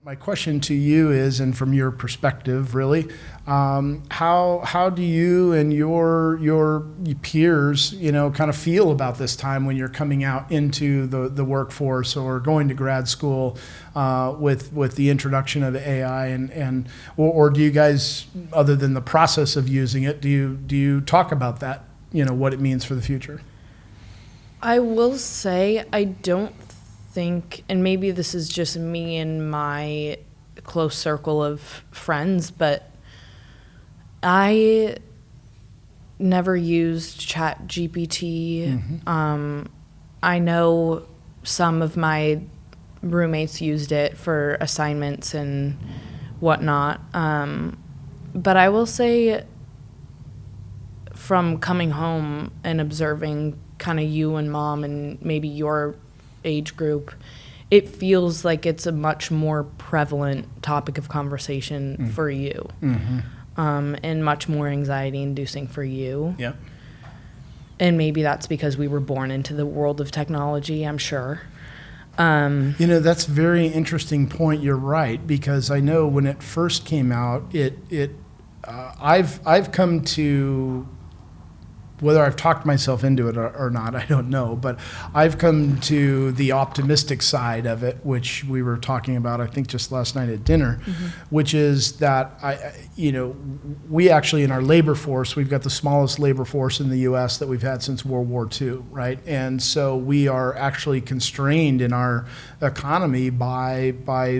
My question to you is, and from your perspective, really, how do you and your peers, kind of feel about this time when you're coming out into the workforce or going to grad school with the introduction of AI, or do you guys, other than the process of using it, do you talk about that, what it means for the future? I will say I don't think, and maybe this is just me and my close circle of friends, but I never used Chat GPT. I know some of my roommates used it for assignments and whatnot. But I will say, from coming home and observing kind of you and mom and maybe your age group, it feels like it's a much more prevalent topic of conversation for you, and much more anxiety inducing for you. Yep. And maybe that's because we were born into the world of technology, I'm sure. That's a very interesting point. You're right, because I know when it first came out, I've come to, whether I've talked myself into it or not, I don't know, but I've come to the optimistic side of it, which we were talking about, I think, just last night at dinner, which is that we actually, in our labor force, we've got the smallest labor force in the U.S. that we've had since World War II, right? And so we are actually constrained in our economy by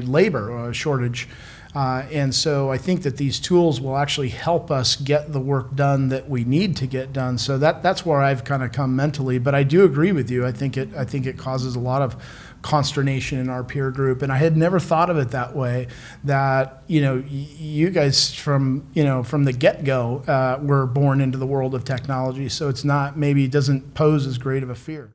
labor shortage. And so I think that these tools will actually help us get the work done that we need to get done. So that's where I've kind of come mentally. But I do agree with you. I think it causes a lot of consternation in our peer group. And I had never thought of it that way. That you guys from the get-go were born into the world of technology. So it's not, maybe it doesn't pose as great of a fear.